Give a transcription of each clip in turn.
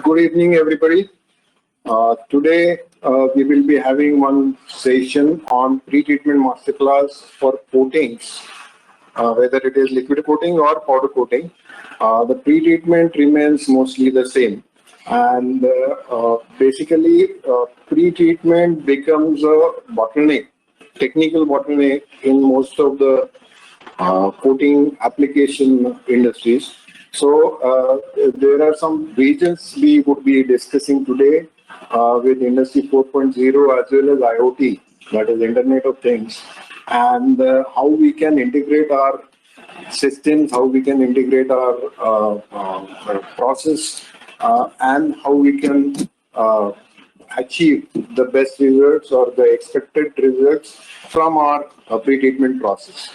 Good evening, everybody. Today, we will be having one session on pre-treatment masterclass for coatings, whether it is liquid coating or powder coating. The pre-treatment remains mostly the same. And basically, pre-treatment becomes a bottleneck, technical bottleneck in most of the coating application industries. So there are some regions we would be discussing today with Industry 4.0 as well as IoT, that is Internet of Things, and how we can integrate our systems, how we can integrate our process, and how we can achieve the best results or the expected results from our pre-treatment process.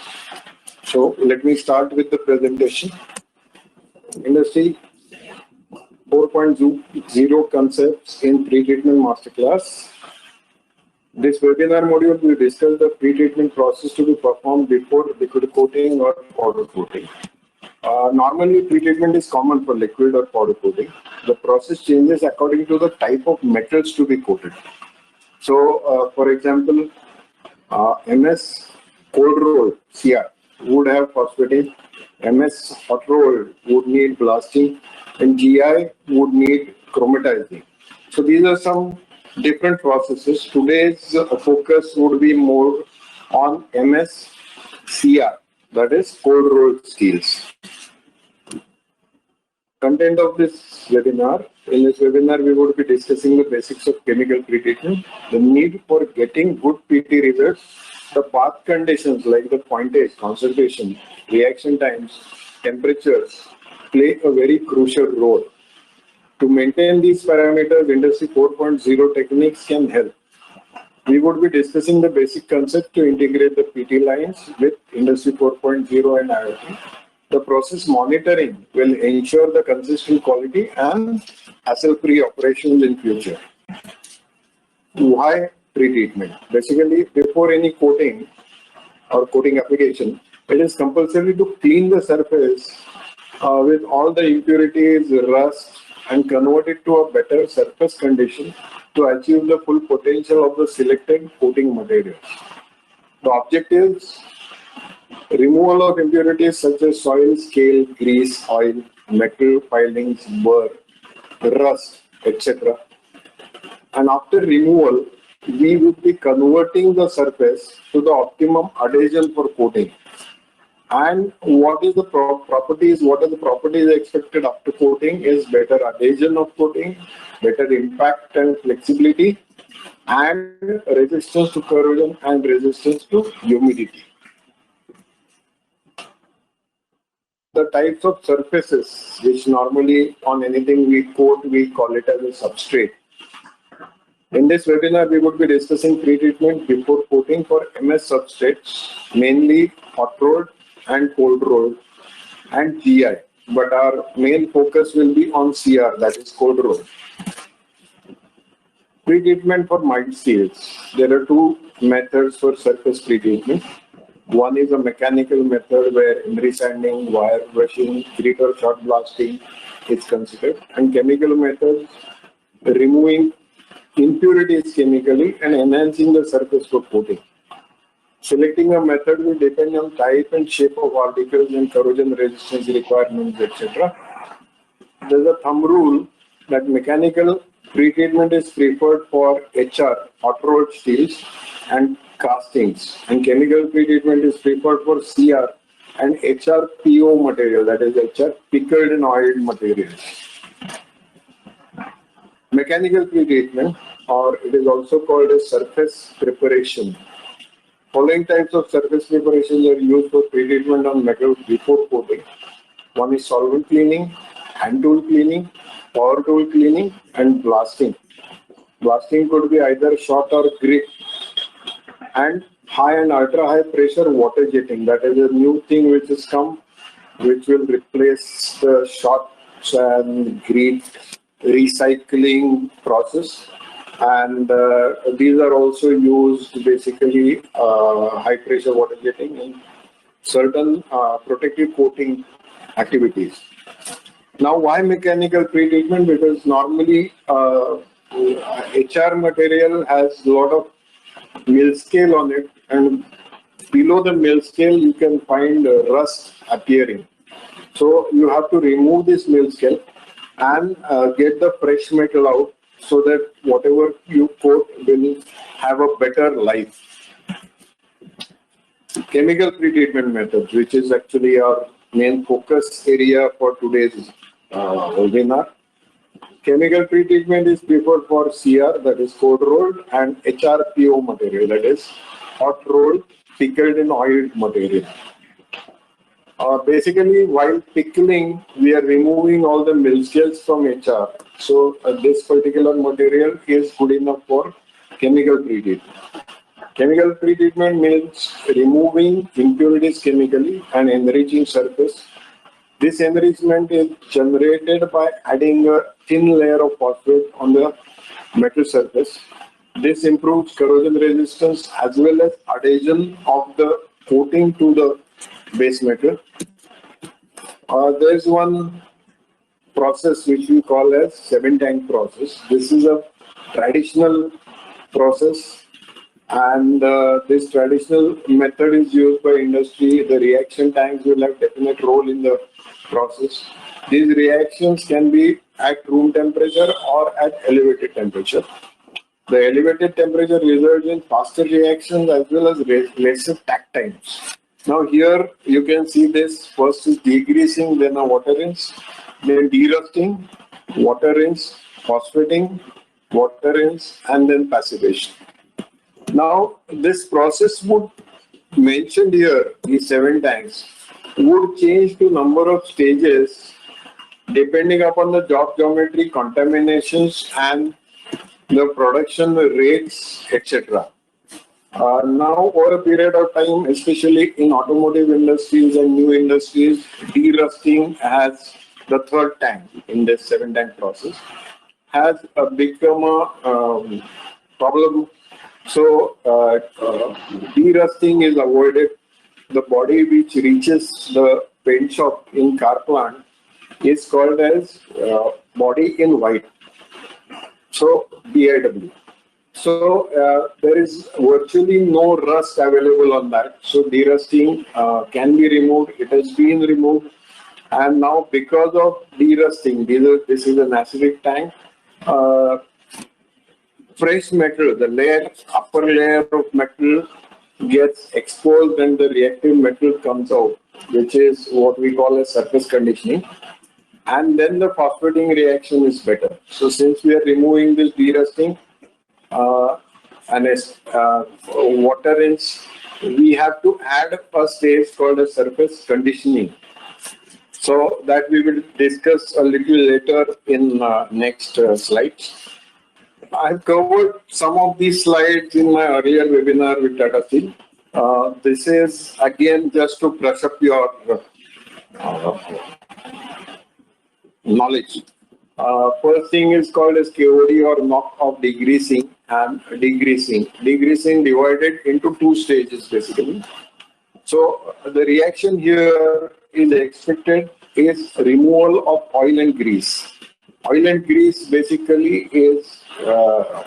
So let me start with the presentation. Industry 4.0 concepts in pre-treatment masterclass. This webinar module will discuss the pre-treatment process to be performed before liquid coating or powder coating. Normally, pre-treatment is common for liquid or powder coating. The process changes according to the type of metals to be coated. So, for example, MS cold roll CR would have phosphating, MS hot roll would need blasting, and GI would need chromatizing. So these are some different processes. Today's focus would be more on MS CR, that is cold rolled steels. Content of this webinar. In this webinar, we would be discussing the basics of chemical pretreatment, the need for getting good PT results, the path conditions like the pointage, concentration, reaction times, temperatures play a very crucial role. To maintain these parameters, Industry 4.0 techniques can help. We would be discussing the basic concept to integrate the PT lines with Industry 4.0 and IoT. The process monitoring will ensure the consistent quality and hassle-free operations in future. Why pre-treatment? Basically, before any coating or coating application, it is compulsory to clean the surface with all the impurities, rust, and convert it to a better surface condition to achieve the full potential of the selected coating materials. The objectives: removal of impurities such as soil, scale, grease, oil, metal filings, burr, rust, etc. And after removal, we would be converting the surface to the optimum adhesion for coating. And what is the properties? What are the properties expected after coating? Is better adhesion of coating, better impact and flexibility, and resistance to corrosion and resistance to humidity. The types of surfaces which normally on anything we coat, we call it as a substrate. In this webinar, we would be discussing pre-treatment before coating for MS substrates, mainly hot rolled and cold rolled and GI. But our main focus will be on CR, that is cold rolled. Pre-treatment for mild steels. There are two methods for surface pre-treatment. One is a mechanical method where emery sanding, wire brushing, grit or shot blasting is considered, and chemical methods removing impurities chemically and enhancing the surface for coating. Selecting a method will depend on type and shape of articles and corrosion resistance requirements, etc. There is a thumb rule that mechanical pre-treatment is preferred for HR, hot rolled steels, and castings, and chemical pre-treatment is preferred for CR and HRPO material, that is HR pickled and oiled materials. Mechanical pre-treatment, or it is also called as surface preparation. Following types of surface preparations are used for pre-treatment on metal before coating. One is solvent cleaning, hand tool cleaning, power tool cleaning, and blasting. Blasting could be either shot or grit, and high and ultra high pressure water jetting. That is a new thing which has come, which will replace the shots and grit recycling process. And these are also used basically high pressure water jetting in certain protective coating activities. Now, why mechanical pretreatment? Because normally HR material has a lot of mill scale on it, and below the mill scale you can find rust appearing. So you have to remove this mill scale and get the fresh metal out so that whatever you coat will have a better life. Chemical pretreatment methods, which is actually our main focus area for today's webinar. Chemical pretreatment is preferred for CR, that is cold rolled, and HRPO material, that is hot rolled pickled in oiled material. Basically, while pickling, we are removing all the mill scales from HR. So this particular material is good enough for chemical pretreatment. Chemical pretreatment means removing impurities chemically and enriching surface. This enrichment is generated by adding a thin layer of phosphate on the metal surface. This improves corrosion resistance as well as adhesion of the coating to the base metal. There is one process which we call as 7-tank process. This is a traditional process, and this traditional method is used by industry. The reaction tanks will have definite role in the process. These reactions can be at room temperature or at elevated temperature. The elevated temperature results in faster reactions as well as lesser takt times. Now here you can see this. First is degreasing, then a water rinse, then derusting, water rinse, phosphating, water rinse, and then passivation. Now this process would mentioned here, these 7 tanks, would change to number of stages depending upon the job geometry, contaminations, and the production rates, etc. Now, over a period of time, especially in automotive industries and new industries, derusting as the 3rd tank in this 7-tank process has become a problem. So, derusting is avoided. The body which reaches the paint shop in car plant is called as body in white. So, BIW. So there is virtually no rust available on that. So derusting can be removed. It has been removed, and now because of derusting, this is an acidic tank. Fresh metal, the upper layer of metal gets exposed, and the reactive metal comes out, which is what we call as surface conditioning. And then the phosphating reaction is better. So since we are removing this derusting, and water rinse, we have to add a stage called a surface conditioning. So that we will discuss a little later in next slides. I've covered some of these slides in my earlier webinar with Tata Steel. This is again just to brush up your knowledge. First thing is called as KOD or knock-off degreasing and degreasing. Degreasing divided into 2 stages basically. So the reaction here is expected is removal of oil and grease. Oil and grease basically is a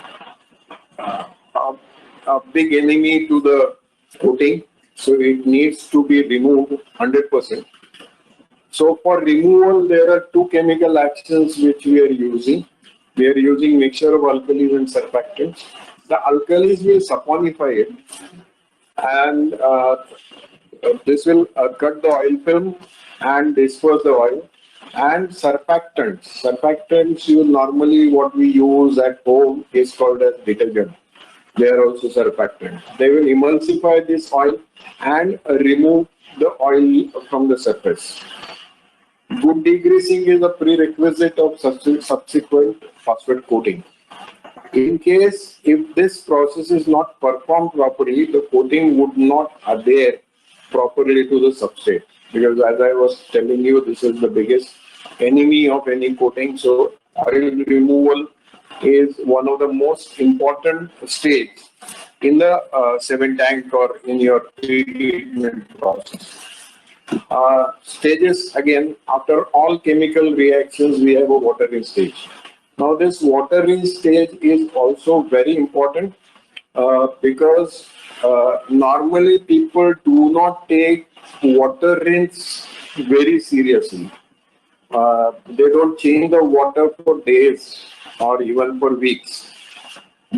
big enemy to the coating, so it needs to be removed 100%. So for removal, there are 2 chemical actions which we are using. We are using mixture of alkalis and surfactants. The alkalis will saponify it, and this will cut the oil film and disperse the oil. And surfactants you normally what we use at home is called as detergent. They are also surfactants. They will emulsify this oil and remove the oil from the surface. Good degreasing is a prerequisite of subsequent phosphate coating. In case if this process is not performed properly, the coating would not adhere properly to the substrate. Because as I was telling you, this is the biggest enemy of any coating. So oil removal is one of the most important stages in the 7-tank or in your treatment process. Stages, again, after all chemical reactions, we have a watering stage. Now, this watering stage is also very important because normally people do not take water rinse very seriously. They don't change the water for days or even for weeks.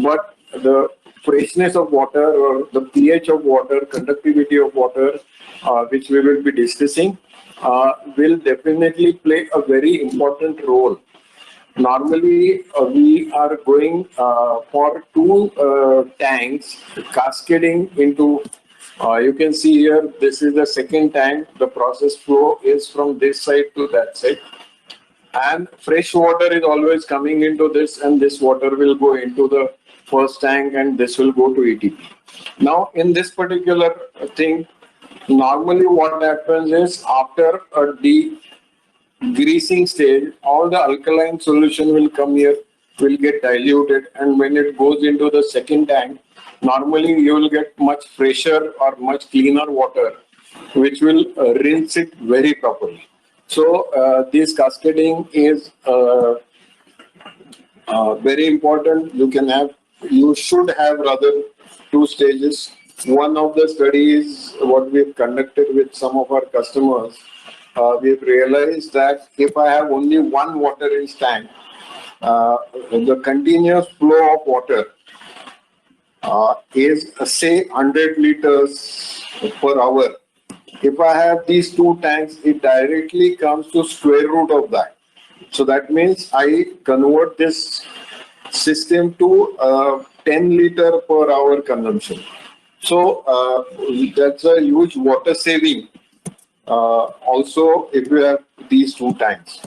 But the freshness of water or the pH of water, conductivity of water, which we will be discussing, will definitely play a very important role. Normally, we are going for two tanks cascading into. You can see here, this is the second tank. The process flow is from this side to that side. And fresh water is always coming into this, and this water will go into the first tank, and this will go to ETP. Now, in this particular thing, normally what happens is after a degreasing stage, all the alkaline solution will come here, will get diluted, and when it goes into the second tank, normally you will get much fresher or much cleaner water, which will rinse it very properly. So this cascading is very important. You should have rather two stages. One of the studies what we've conducted with some of our customers, we've realized that if I have only one water in tank, the continuous flow of water is say 100 liters per hour. If I have these two tanks, it directly comes to square root of that. So that means I convert this system to 10 liter per hour consumption. So that's a huge water saving. Also, if you have these two tanks.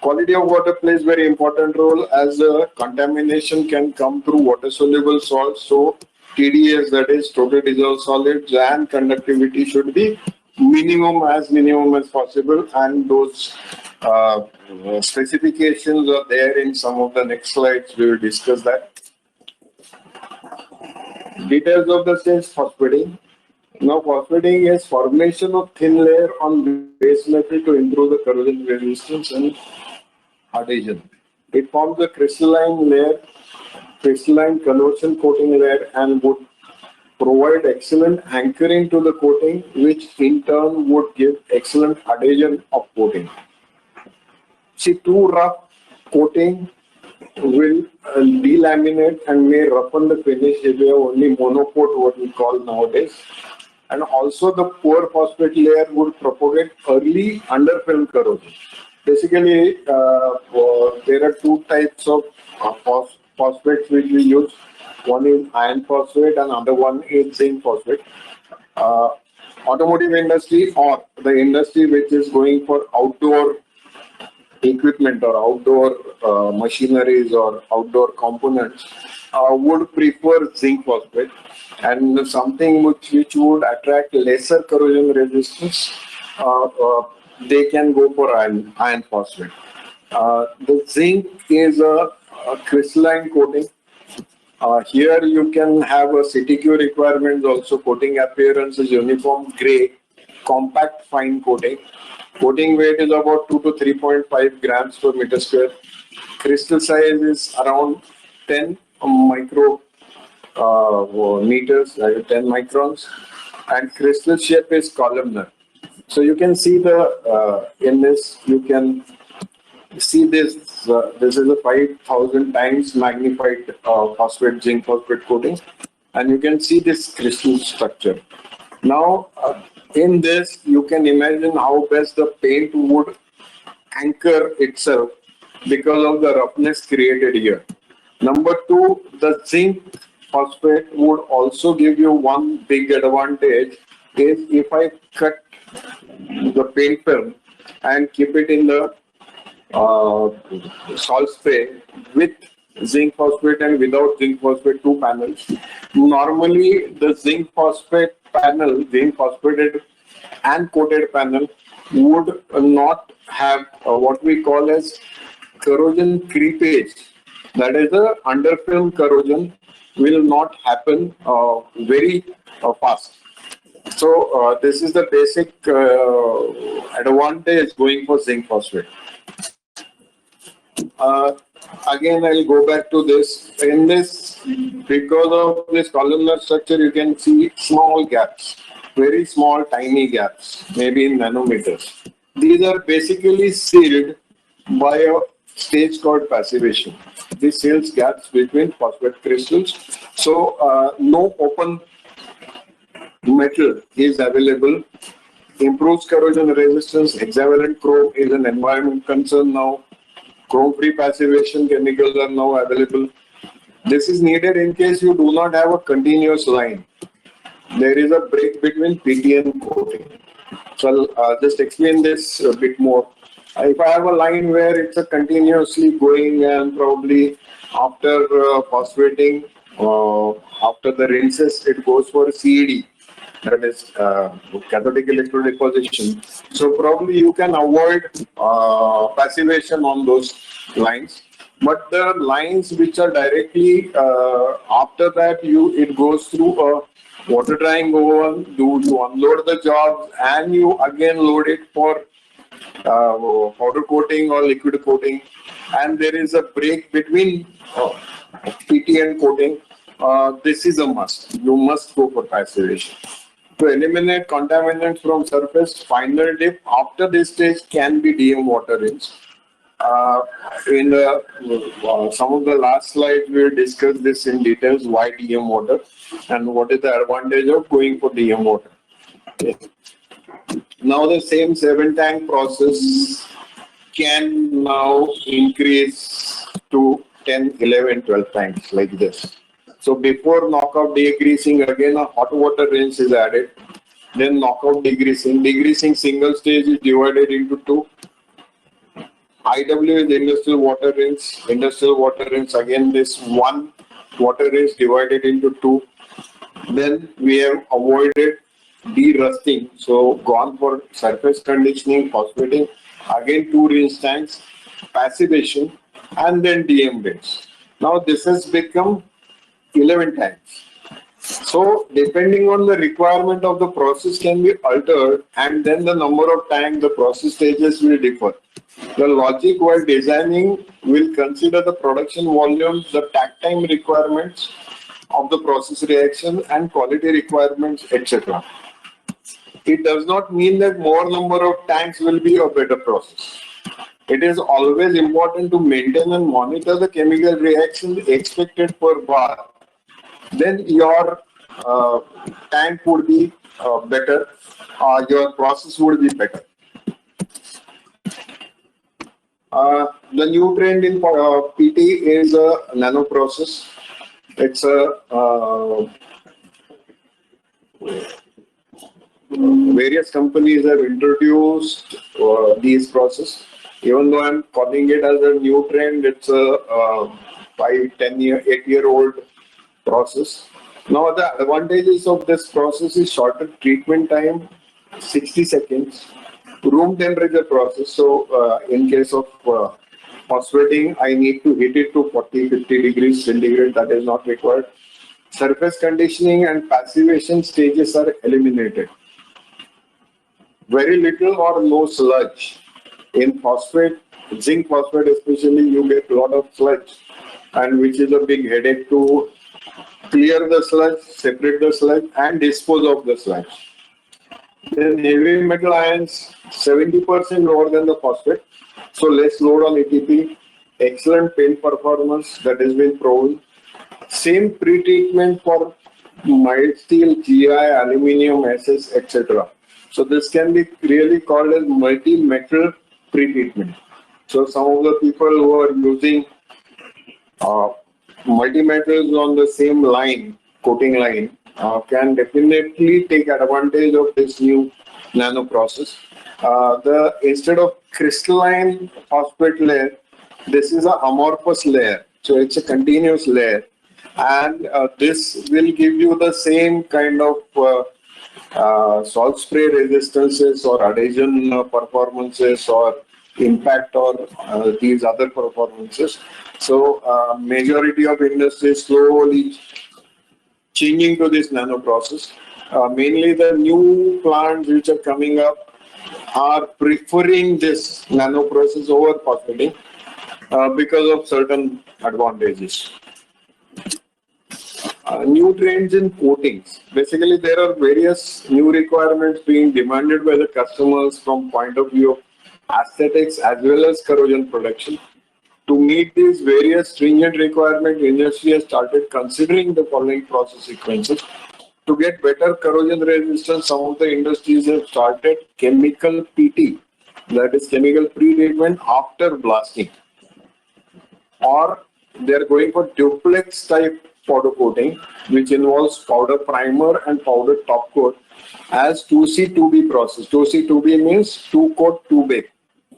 Quality of water plays very important role as contamination can come through water soluble salts. So TDS, that is total dissolved solids, and conductivity should be minimum as possible, and those specifications are there in some of the next slides. We will discuss that. Details of the stage phosphating. Now, phosphating is formation of thin layer on base metal to improve the corrosion resistance and adhesion. It forms a crystalline layer, crystalline conversion coating layer, and would provide excellent anchoring to the coating, which in turn would give excellent adhesion of coating. See, too rough coating will delaminate and may roughen the finish if you have only monocoat, what we call nowadays. And also the poor phosphate layer would propagate early underfilm corrosion. Basically, there are two types of phosphates which we use. One is iron phosphate and other one is zinc phosphate. Automotive industry or the industry which is going for outdoor equipment or outdoor machineries or outdoor components would prefer zinc phosphate, and something which would attract lesser corrosion resistance, they can go for iron phosphate. The zinc is a crystalline coating. Here you can have a CTQ requirements also. Coating appearance is uniform gray, compact fine coating. Coating weight is about 2 to 3.5 grams per meter square. Crystal size is around 10 micro meters, 10 microns, and crystal shape is columnar. So you can see the in this, you can see this. This is a 5,000 times magnified phosphate zinc phosphate coating, and you can see this crystal structure. Now, in this, you can imagine how best the paint would anchor itself because of the roughness created here. Number two, the zinc phosphate would also give you one big advantage is if I cut the paint film and keep it in the salt spray with zinc phosphate and without zinc phosphate, two panels. Normally, the zinc phosphate panel, zinc phosphated and coated panel would not have what we call as corrosion creepage. That is, the underfilm corrosion will not happen very fast. So this is the basic advantage going for zinc phosphate. Uh, Again, I'll go back to this. In this, because of this columnar structure, you can see small gaps, very small, tiny gaps, maybe in nanometers. These are basically sealed by a stage called passivation. This seals gaps between phosphate crystals. So, no open metal is available. Improves corrosion resistance. Hexavalent chrome is an environment concern now. Chrome-free passivation chemicals are now available. This is needed in case you do not have a continuous line. There is a break between PT and coating. So I'll just explain this a bit more. If I have a line where it's a continuously going and probably after phosphating, after the rinses, it goes for CED, that is cathodic electrode deposition. So probably you can avoid passivation on those lines. But the lines which are directly after that, it goes through a water drying oven, you unload the jobs and you again load it for powder coating or liquid coating, and there is a break between PT and coating. This is a must. You must go for passivation. To eliminate contaminants from surface, final dip after this stage can be DM water rinse. In some of the last slides, we will discuss this in details, why DM water and what is the advantage of going for DM water. Okay. Now the same 7-tank process can now increase to 10, 11, 12 tanks like this. So before knockout degreasing, again a hot water rinse is added. Then knockout degreasing. Degreasing single stage is divided into two. IW is industrial water rinse. Industrial water rinse, again this one water rinse divided into two. Then we have avoided de-rusting, so gone for surface conditioning, phosphating, again 2 rinse tanks, passivation, and then DM rinse. Now this has become 11 tanks. So depending on the requirement of the process can be altered, and then the number of tanks, the process stages will differ. The logic while designing will consider the production volumes, the takt time requirements of the process reaction and quality requirements, etc. It does not mean that more number of tanks will be a better process. It is always important to maintain and monitor the chemical reactions expected per bar. Then your tank would be better, your process would be better. The new trend in PT is a nano process. It's a various companies have introduced these process. Even though I'm calling it as a new trend, it's a 5, 10 year, 8-year-old process. Now the advantages of this process is shorter treatment time, 60 seconds, room temperature process. So in case of phosphating, I need to heat it to 40, 50 degrees centigrade. That is not required. Surface conditioning and passivation stages are eliminated. Very little or no sludge. In phosphate, zinc phosphate especially, you get a lot of sludge, and which is a big headache to clear the sludge, separate the sludge, and dispose of the sludge. Then heavy metal ions, 70% lower than the phosphate, so less load on ATP, excellent paint performance that has been proven. Same pre-treatment for mild steel, GI, aluminium, SS, etc. So this can be really called as multi-metal pre-treatment. So some of the people who are using multi-metals on the same line, coating line, can definitely take advantage of this new nano process. Instead of crystalline phosphate layer, this is a amorphous layer. So it's a continuous layer, and this will give you the same kind of salt spray resistances or adhesion performances or impact or these other performances. So majority of industries slowly changing to this nano process. Mainly the new plants which are coming up are preferring this nano process over phosphating because of certain advantages. New trends in coatings. Basically, there are various new requirements being demanded by the customers from point of view of aesthetics as well as corrosion protection. To meet these various stringent requirements, industry has started considering the following process sequences. To get better corrosion resistance, some of the industries have started chemical PT, that is chemical pre-treatment after blasting, or they are going for duplex type powder coating, which involves powder primer and powder top coat as 2C2B process. 2C2B means 2 coat 2 bake.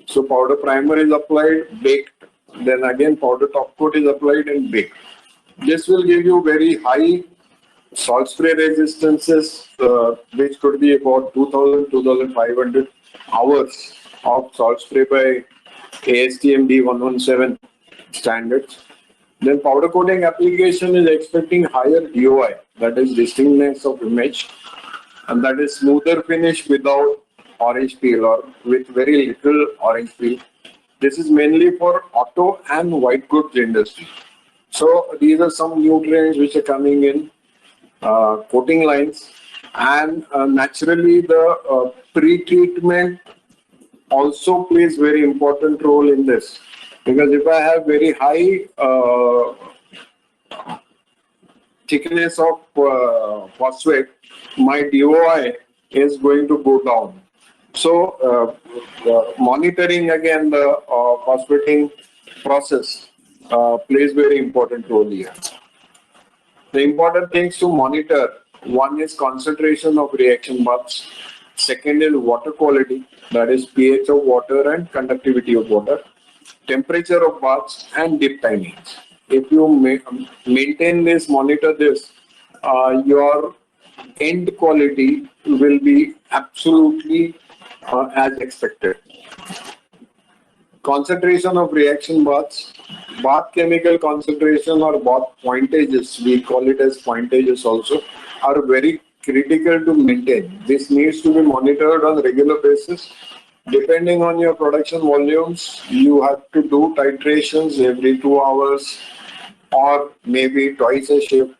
So powder primer is applied, baked, then again powder top coat is applied and baked. This will give you very high salt spray resistances, which could be about 2,000-2,500 hours of salt spray by ASTM D117 standards. Then powder coating application is expecting higher DOI, that is distinctness of image, and that is smoother finish without orange peel or with very little orange peel. This is mainly for auto and white goods industry. So these are some new trends which are coming in coating lines, and naturally the pre-treatment also plays very important role in this, because if I have very high thickness of phosphate, my DOI is going to go down. So monitoring again the phosphating process plays very important role here. The important things to monitor: one is concentration of reaction baths, second is water quality, that is pH of water and conductivity of water, temperature of baths, and dip timings. If you maintain this, monitor this, your end quality will be absolutely as expected. Concentration of reaction baths, bath chemical concentration or bath pointages, we call it as pointages also, are very critical to maintain. This needs to be monitored on a regular basis. Depending on your production volumes, you have to do titrations every 2 hours or maybe twice a shift.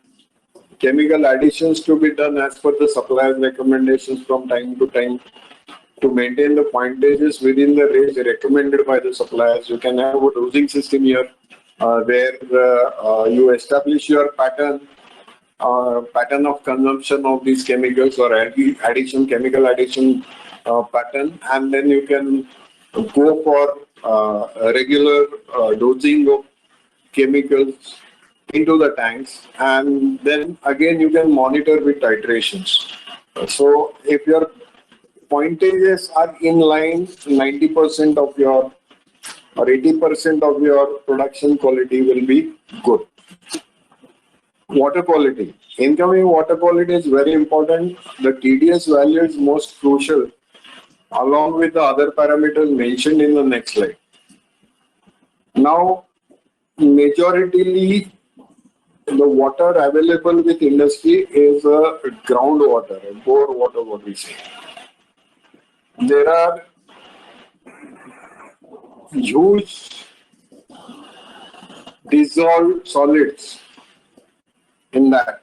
Chemical additions to be done as per the supplier's recommendations from time to time to maintain the pointages within the range recommended by the suppliers. You can have a dosing system here where you establish your pattern of consumption of these chemicals or chemical addition pattern, and then you can go for a regular dosing of chemicals into the tanks, and then again you can monitor with titrations. So if your pointages are in line, 90% of your or 80% of your production quality will be good. Water quality. Incoming water quality is very important. The TDS value is most crucial, along with the other parameters mentioned in the next slide. Now, majority the water available with industry is groundwater, bore water, what we say. There are huge dissolved solids in that.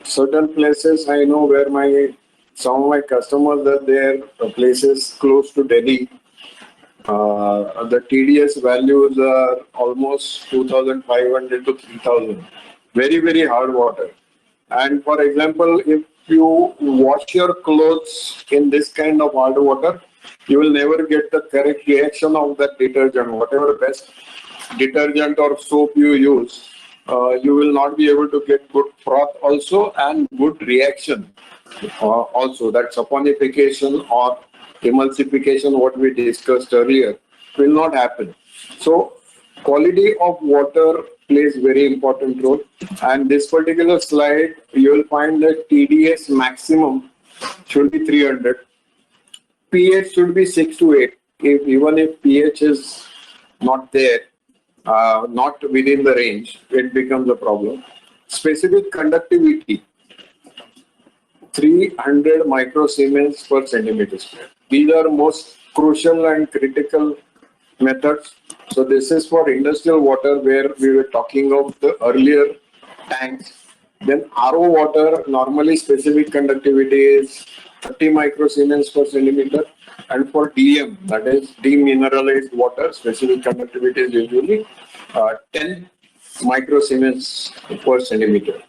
Certain places I know where some of my customers are there, places close to Delhi. The TDS values are almost 2,500 to 3,000. Very, very hard water. And for example, if you wash your clothes in this kind of hard water, you will never get the correct reaction of that detergent. Whatever best detergent or soap you use, you will not be able to get good froth also and good reaction also. That saponification or emulsification, what we discussed earlier, will not happen. So quality of water plays very important role, and this particular slide you will find that TDS maximum should be 300, pH should be 6 to 8. Even if pH is not there, not within the range, it becomes a problem. Specific conductivity, 300 microsiemens per centimeter square. These are most crucial and critical methods. So this is for industrial water where we were talking of the earlier tanks. Then RO water, normally specific conductivity is 30 microsiemens per centimeter. And for DM, that is demineralized water, specific conductivity is usually 10 microsiemens per centimeter.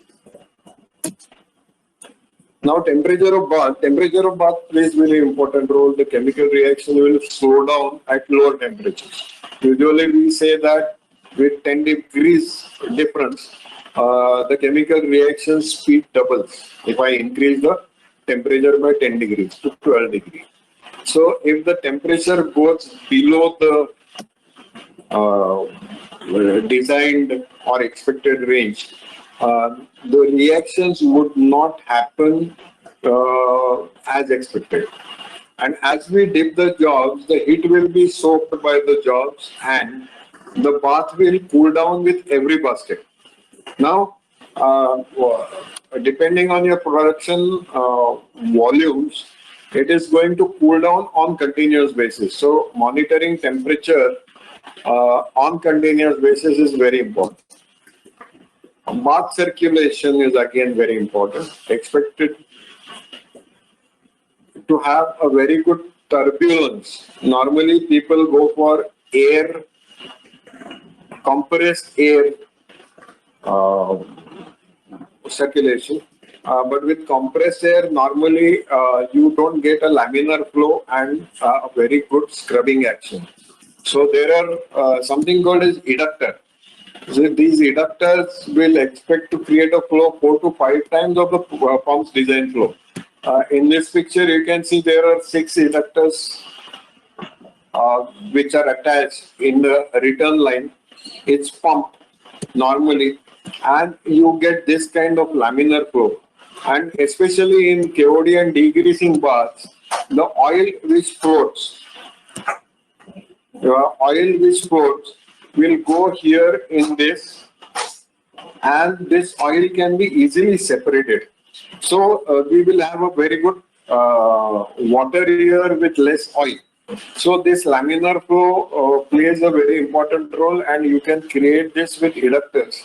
Now, temperature of bath plays very important role. The chemical reaction will slow down at lower temperatures. Usually, we say that with 10 degrees difference, the chemical reaction speed doubles if I increase the temperature by 10 degrees to 12 degrees. So, if the temperature goes below the designed or expected range, the reactions would not happen as expected. And as we dip the jobs, the heat will be soaked by the jobs and the bath will cool down with every basket. Now, depending on your production volumes, it is going to cool down on continuous basis. So, monitoring temperature on continuous basis is very important. Bath circulation is again very important. Expected to have a very good turbulence. Normally, people go for air, compressed air circulation. But with compressed air, normally you don't get a laminar flow and a very good scrubbing action. So there are something called as eductor. So these eductors will expect to create a flow 4 to 5 times of the pump's design flow. In this picture, you can see there are 6 eductors which are attached in the return line. It's pumped normally, and you get this kind of laminar flow. And especially in KOD and degreasing baths, the oil which floats will go here in this, and this oil can be easily separated. So we will have a very good water here with less oil. So this laminar flow plays a very important role, and you can create this with eductors.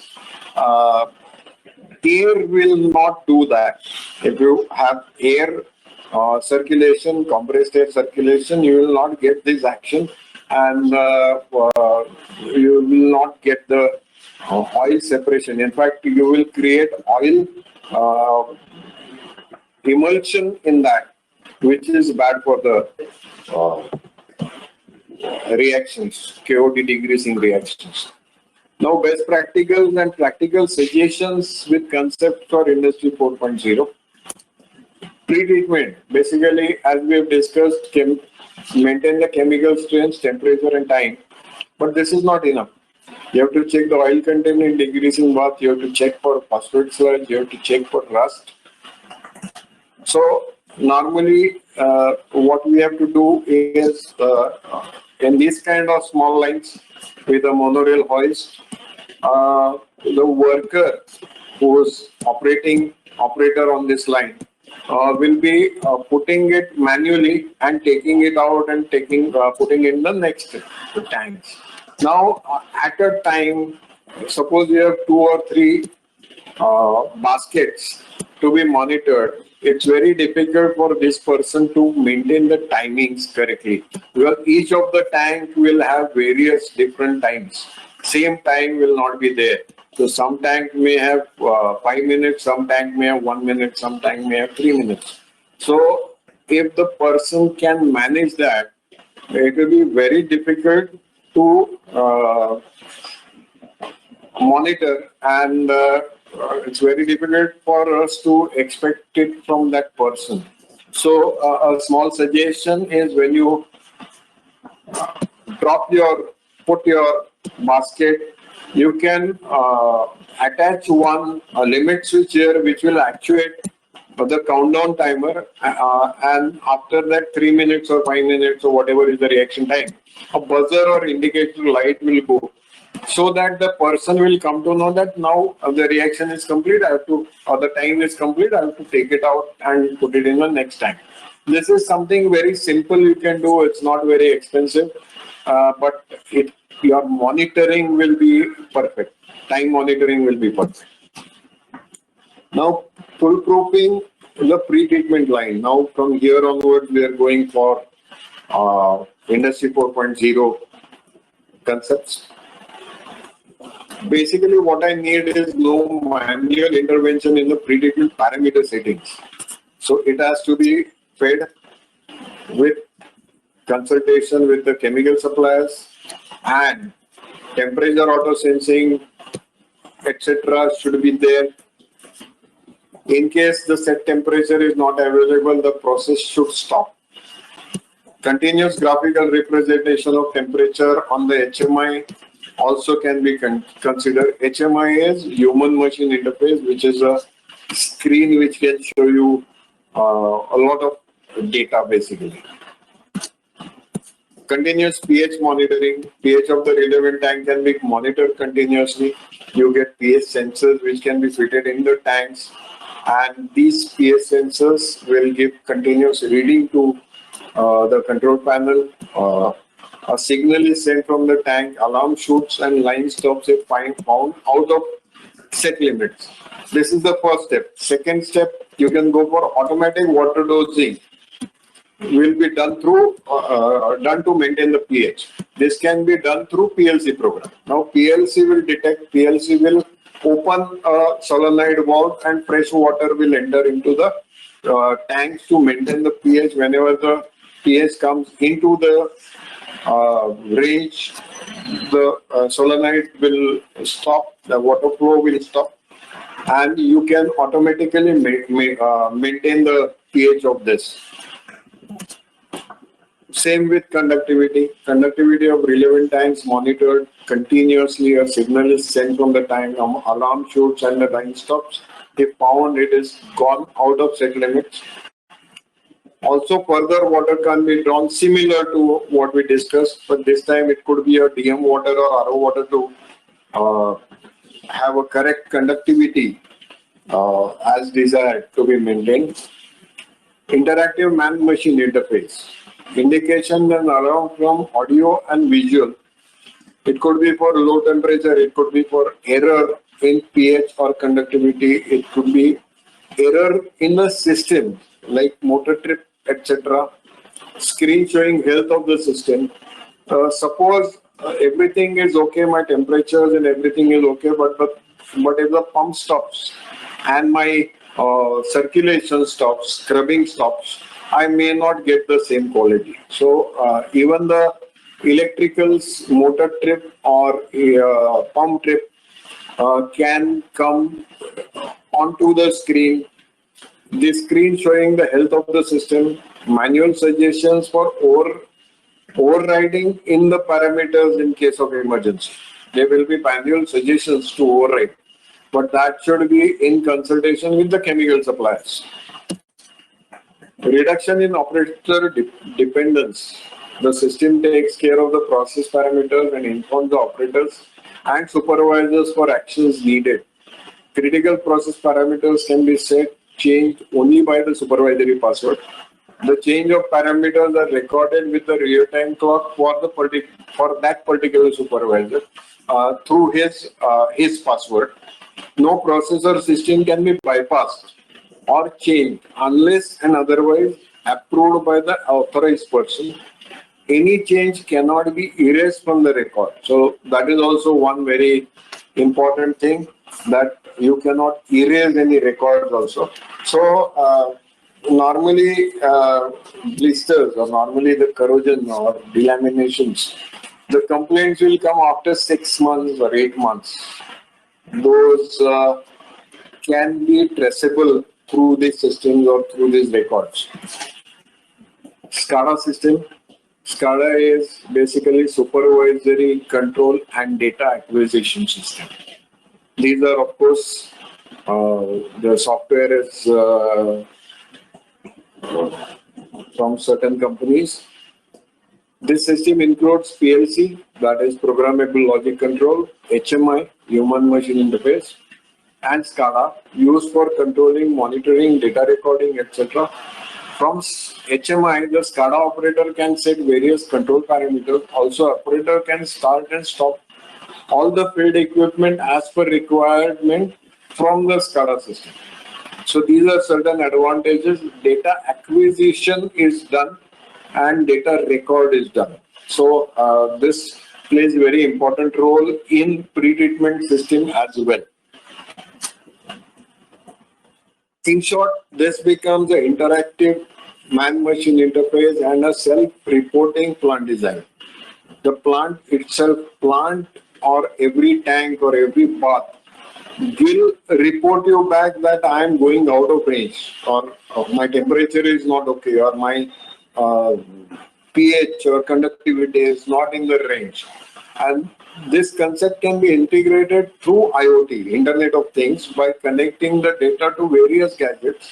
Air will not do that. If you have air circulation, compressed air circulation, you will not get this action, and you will not get the oil separation. In fact, you will create oil emulsion in that, which is bad for the reactions, KOD degreasing reactions. Now, best practicals and practical suggestions with concept for Industry 4.0. Pre-treatment, basically, as we have discussed, maintain the chemical strength, temperature and time. But this is not enough. You have to check the oil content in degreasing bath, you have to check for phosphate sludge, you have to check for rust. So, normally, what we have to do is, in these kind of small lines with a monorail hoist, the worker who is operator on this line will be putting it manually and taking it out and putting in the next tanks. Now, at a time, suppose you have 2 or 3 baskets to be monitored. It's very difficult for this person to maintain the timings correctly, because each of the tank will have various different times. Same time will not be there. So some tank may have 5 minutes, some tank may have 1 minute, some tank may have 3 minutes. So if the person can manage that, it will be very difficult to monitor, and it's very difficult for us to expect it from that person. So a small suggestion is, when you put your basket, you can attach one limit switch here which will actuate the countdown timer, and after that 3 minutes or 5 minutes or whatever is the reaction time, a buzzer or indicator light will go, so that the person will come to know that now the reaction is complete, I have to, or the time is complete, I have to take it out and put it in the next tank. This is something very simple you can do. It's not very expensive, but your monitoring will be perfect. Time monitoring will be perfect. Now, foolproofing the pre-treatment line. Now, from here onwards, we are going for Industry 4.0 concepts. Basically, what I need is no manual intervention in the pre-treatment parameter settings. So it has to be fed with consultation with the chemical suppliers, and temperature auto sensing, etc. should be there. In case the set temperature is not available, the process should stop. Continuous graphical representation of temperature on the HMI also can be considered. HMI is human machine interface, which is a screen which can show you a lot of data basically. Continuous pH monitoring. pH of the relevant tank can be monitored continuously. You get pH sensors which can be fitted in the tanks, and these pH sensors will give continuous reading to the control panel. A signal is sent from the tank, alarm shoots and line stops if found out of set limits. This is the first step. Second step, you can go for automatic water dosing. Will be done through done to maintain the pH. This can be done through PLC program. Now PLC will detect, PLC will open a solenoid valve and fresh water will enter into the tanks to maintain the pH. Whenever the pH comes into the range, the solenoid will stop, the water flow will stop, and you can automatically maintain the pH of this. Same with conductivity. Conductivity of relevant tanks monitored continuously. A signal is sent from the tank, alarm shoots and the line stops. If found it is gone out of set limits. Also, further water can be drawn similar to what we discussed, but this time it could be a DM water or RO water to have a correct conductivity as desired to be maintained. Interactive man-machine interface. Indication and alarm from audio and visual. It could be for low temperature, it could be for error in pH or conductivity, it could be error in the system like motor trip, etc. Screen showing health of the system. Suppose everything is okay, my temperatures and everything is okay, but if the pump stops and my circulation stops, scrubbing stops, I may not get the same quality. So even the electricals, motor trip or pump trip can come onto the screen. The screen showing the health of the system, manual suggestions for overriding in the parameters in case of emergency. There will be manual suggestions to override, but that should be in consultation with the chemical suppliers. Reduction in operator dependence. The system takes care of the process parameters and informs the operators and supervisors for actions needed. Critical process parameters can be set, changed only by the supervisory password. The change of parameters are recorded with the real-time clock for that particular supervisor through his password. No processor system can be bypassed or changed unless and otherwise approved by the authorized person. Any change cannot be erased from the record. So that is also one very important thing, that you cannot erase any records also. So normally blisters or normally the corrosion or delaminations, the complaints will come after 6 months or 8 months. Those can be traceable through these systems or through these records. SCADA system. SCADA is basically supervisory control and data acquisition system. These are, of course, the software is from certain companies. This system includes PLC, that is Programmable Logic Control, HMI, Human Machine Interface, and SCADA, used for controlling, monitoring, data recording, etc. From HMI, the SCADA operator can set various control parameters. Also, operator can start and stop all the field equipment as per requirement from the SCADA system. So these are certain advantages. Data acquisition is done and data record is done. So this plays a very important role in pre-treatment system as well. In short, this becomes an interactive man-machine interface and a self-reporting plant design. The plant itself, or every tank or every bath will report you back that I am going out of range, or my temperature is not okay, or my pH or conductivity is not in the range. And this concept can be integrated through IoT, Internet of Things, by connecting the data to various gadgets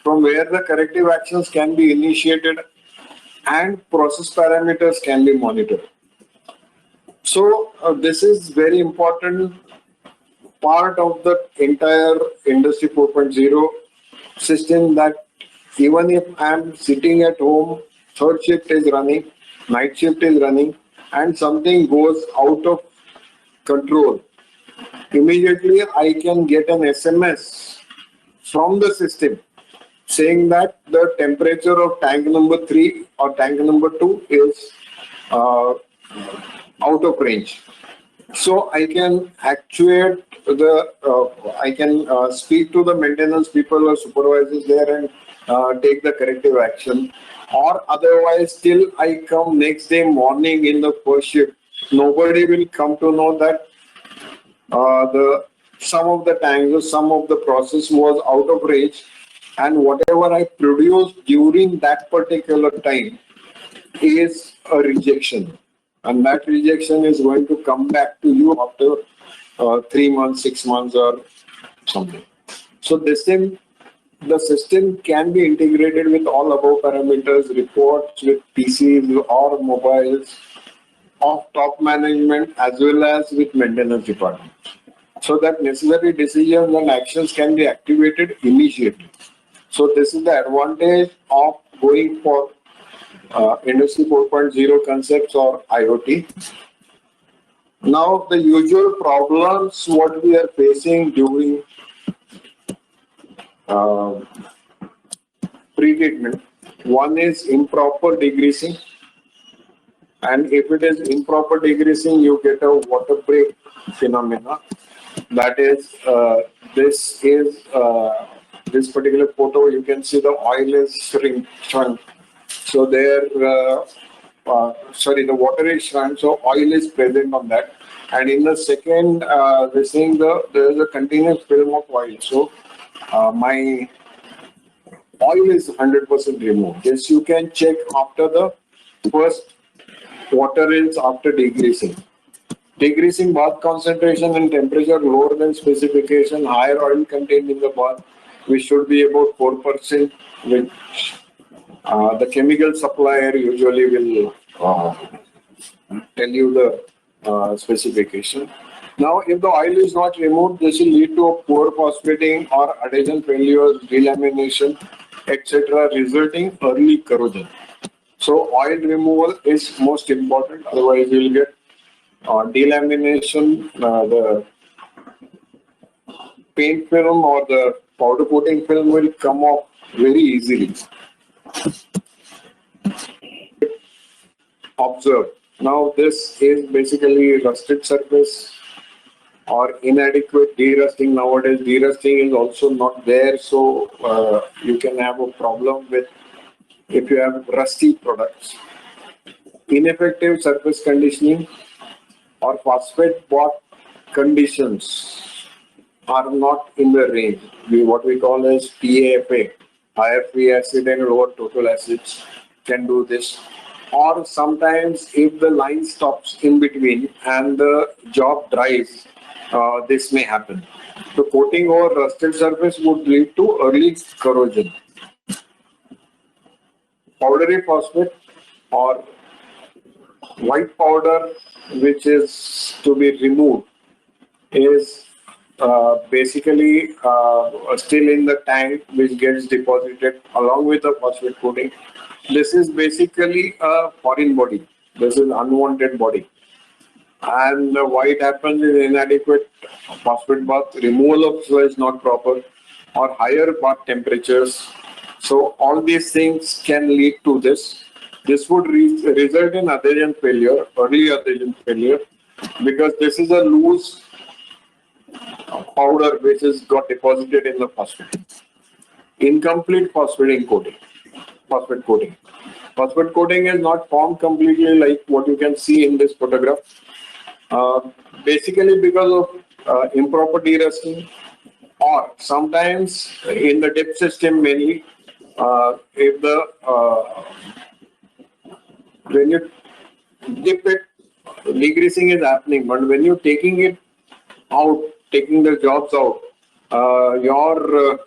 from where the corrective actions can be initiated and process parameters can be monitored. So this is very important part of the entire Industry 4.0 system, that even if I am sitting at home, third shift is running, night shift is running, and something goes out of control, immediately I can get an SMS from the system saying that the temperature of tank number 3 or tank number 2 is out of range. So I can actuate I can speak to the maintenance people or supervisors there and take the corrective action. Or otherwise, till I come next day morning in the first shift, nobody will come to know that some of the tanks or some of the process was out of range, and whatever I produced during that particular time is a rejection. And that rejection is going to come back to you after 3 months, 6 months or something. So the system can be integrated with all above parameters, reports with PCs or mobiles of top management as well as with maintenance department, so that necessary decisions and actions can be activated immediately. So this is the advantage of going for Industry 4.0 concepts or IoT. Now, the usual problems what we are facing during pre-treatment. One is improper degreasing, and if it is improper degreasing, you get a water break phenomena. That is, this particular photo, you can see the oil is shrunk. So there, the water is shrunk, so oil is present on that. And in the second, there is a continuous film of oil. So my oil is 100% removed. This you can check after the first water rinse after degreasing. Degreasing bath concentration and temperature lower than specification, higher oil contained in the bath, which should be about 4%, which the chemical supplier usually will tell you the specification. Now, if the oil is not removed, this will lead to a poor phosphating or adhesion failures, delamination, etc., resulting early corrosion. So, oil removal is most important. Otherwise, you will get delamination. The paint film or the powder coating film will come off very easily. Observe. Now, this is basically rusted surface or inadequate derusting. Nowadays, derusting is also not there, so you can have a problem with if you have rusty products. Ineffective surface conditioning or phosphate bath conditions are not in the range. What we call as PAFA, higher free acid and lower total acids, can do this. Or sometimes if the line stops in between and the job dries, this may happen. So coating over rusted surface would lead to early corrosion. Powdery phosphate or white powder which is to be removed is basically still in the tank, which gets deposited along with the phosphate coating. This is basically a foreign body. This is unwanted body. And why it happens is inadequate phosphate bath, removal of sludge not proper, or higher bath temperatures. So all these things can lead to this. This would result in adhesion failure, early adhesion failure, because this is a loose powder which is got deposited in the phosphate. Incomplete phosphate coating. Phosphate coating. Phosphate coating is not formed completely like what you can see in this photograph. Basically because of improper de-rusting, or sometimes in the dip system mainly, if the when you dip it, degreasing is happening, but when you're taking it out, taking the jobs out, your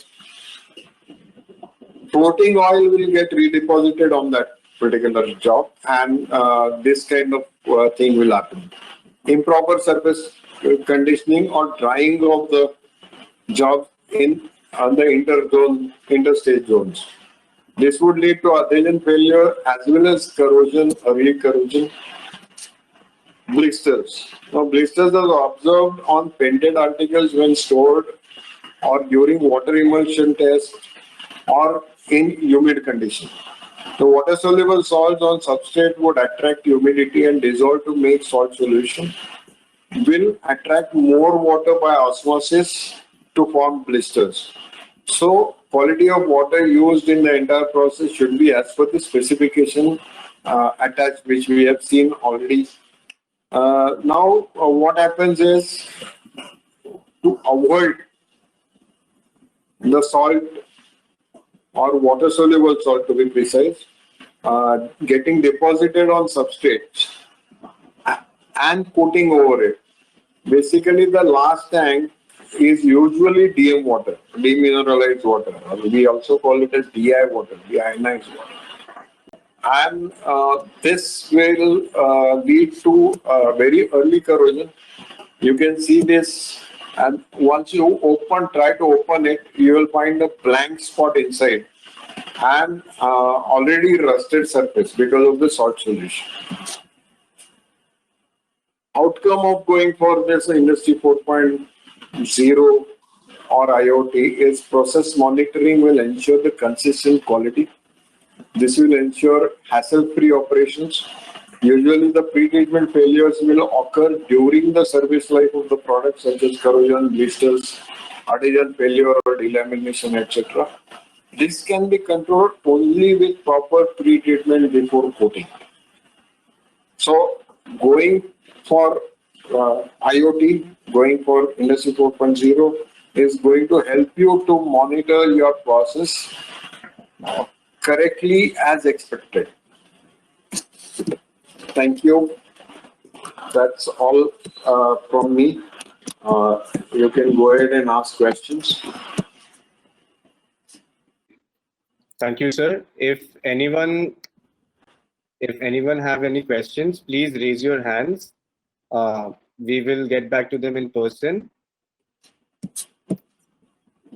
floating oil will get redeposited on that particular job, and this kind of thing will happen. Improper surface conditioning or drying of the job in the interstage zones. This would lead to adhesion failure as well as corrosion, early corrosion. Blisters. Now, blisters are observed on painted articles when stored or during water emulsion test or in humid condition. The water-soluble salts on substrate would attract humidity and dissolve to make salt solution. Will attract more water by osmosis to form blisters. So, quality of water used in the entire process should be as per the specification attached, which we have seen already. Now, what happens is to avoid the salt or water soluble salt, to be precise, getting deposited on substrates and coating over it. Basically, the last tank is usually DM water, demineralized water, or we also call it as DI water, deionized water. And this will lead to very early corrosion. You can see this, and once you try to open it, you will find a blank spot inside and already rusted surface because of the salt solution. Outcome of going for this Industry 4.0 or IoT is process monitoring will ensure the consistent quality. This will ensure hassle-free operations. Usually the pre-treatment failures will occur during the service life of the product, such as corrosion, blisters, adhesion failure or delamination, etc. This can be controlled only with proper pre-treatment before coating. So going for IoT, going for Industry 4.0 is going to help you to monitor your process correctly as expected. Thank you. That's all from me. You can go ahead and ask questions. Thank you, sir. If anyone have any questions, please raise your hands. We will get back to them in person.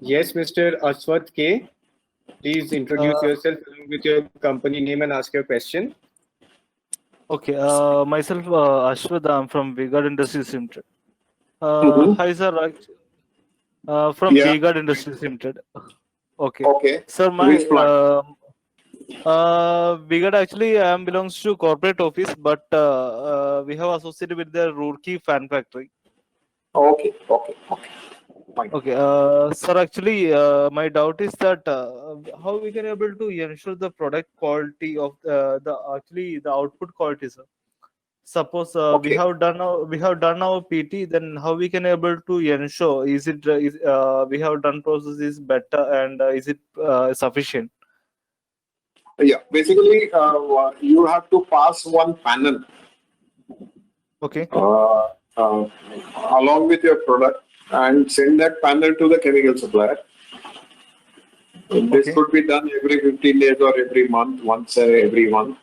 Yes, Mr. Ashwath K. Please introduce yourself along with your company name and ask your question. Okay, myself Ashwath, I'm from V-Guard Industries Limited. Hi, sir. From V-Guard Industries Limited. Okay. Okay. Sir, my V-Guard actually belongs to corporate office, but we have associated with the Roorkee fan factory. Okay. Fine. Okay, sir. Actually, my doubt is that how we can able to ensure the product quality of the output quality, sir. Suppose we have done our PT, then how we can able to ensure is it we have done process is better and is it sufficient? Yeah, basically you have to pass one panel. Okay. Along with your product and send that panel to the chemical supplier. This could be done every 15 days or every month, once every month.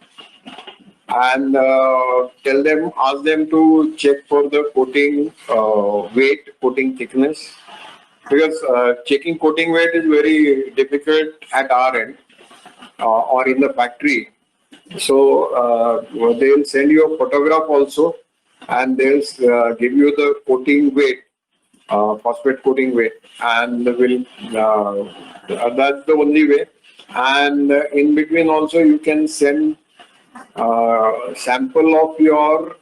and ask them to check for the coating weight, coating thickness, because checking coating weight is very difficult at our end or in the factory. So they'll send you a photograph also, and they'll give you the coating weight, phosphate coating weight, and will that's the only way. And in between also you can send sample of your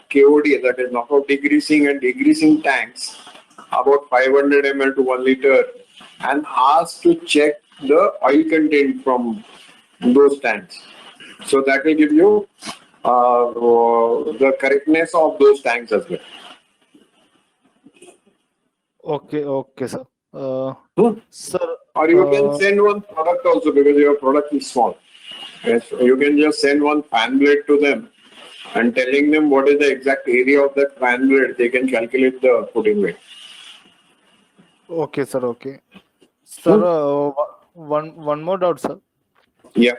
KOD, that is knockout degreasing and degreasing tanks, about 500 ml to 1 liter, and ask to check the oil content from those tanks. So that will give you the correctness of those tanks as well. Okay, sir. Sir, Or you can send one product also, because your product is small. Yes, you can just send one fan blade to them and telling them what is the exact area of that fan blade. They can calculate the coating weight. okay, sir. Okay, sir. One more doubt, sir. Yeah.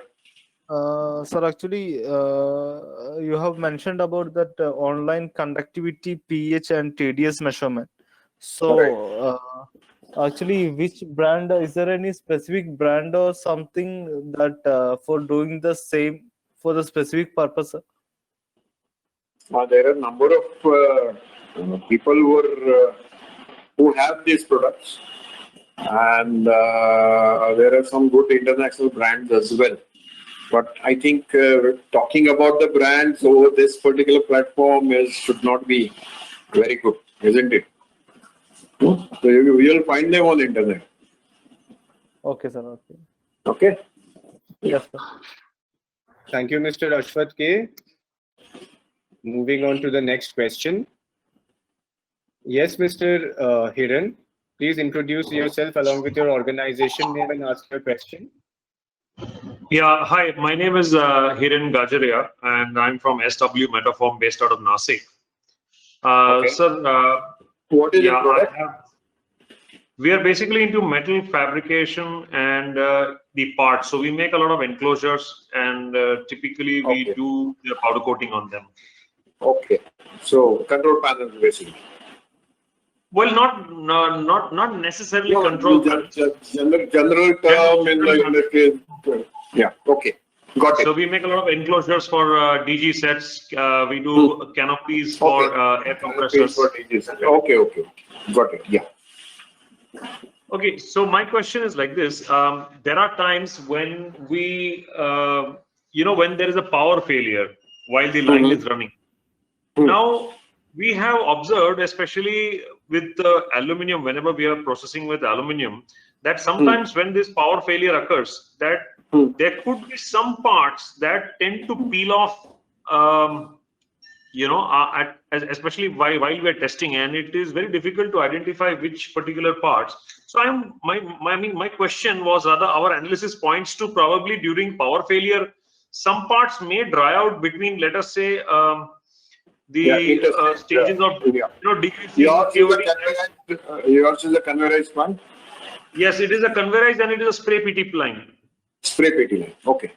Sir, actually, you have mentioned about that online conductivity, pH, and TDS measurement. So, actually, which brand, is there any specific brand or something that for doing the same for the specific purpose, sir? There are a number of people who have these products, and there are some good international brands as well. But I think talking about the brands over this particular platform should not be very good, isn't it? So you'll find them on the internet. Okay, sir. Okay. Okay. Yes, sir. Thank you, Mr. Ashwath K. Moving on to the next question. Yes, Mr. Hiran, please introduce yourself along with your organization name and ask your question. Yeah, hi, my name is Hiren Gajaria, and I'm from SW Metaform based out of Nasik. Okay. Sir, What is your product? we are basically into metal fabrication and the parts. So we make a lot of enclosures, and typically we do the powder coating on them. Okay. So control panels basically. Well, not necessarily control panels. General term in the industry. Yeah. Okay. Got it. So we make a lot of enclosures for DG sets. We do canopies for air compressors. Okay. Got it. Yeah. Okay. So my question is like this. There are times when we, when there is a power failure while the line is running. Now, we have observed, especially with the aluminum, whenever we are processing with aluminum, that sometimes when this power failure occurs, that there could be some parts that tend to peel off, especially while we are testing, and it is very difficult to identify which particular parts. So my question was, rather, our analysis points to probably during power failure, some parts may dry out between, let us say, stages of decreasing. Yours is a conveyorized one? Yes, it is a conveyorized and it is a spray PT line. Spray PT line. Okay.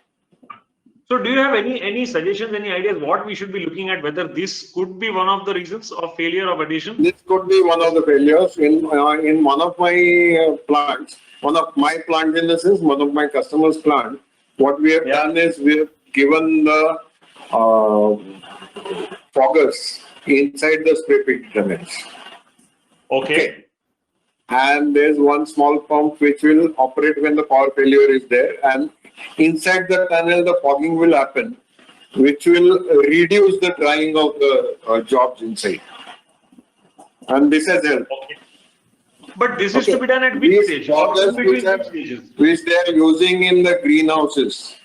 So do you have any suggestions, any ideas what we should be looking at, whether this could be one of the reasons of failure of adhesion? This could be one of the failures in one of my plants. One of my plant in this is one of my customers' plant. What we have done is we have given the foggers inside the spray PT tunnels. Okay. And there's one small pump which will operate when the power failure is there, and inside the tunnel the fogging will happen, which will reduce the drying of the jobs inside. And this has helped. Okay. But this is to be done at which stage? Which they are using in the greenhouses.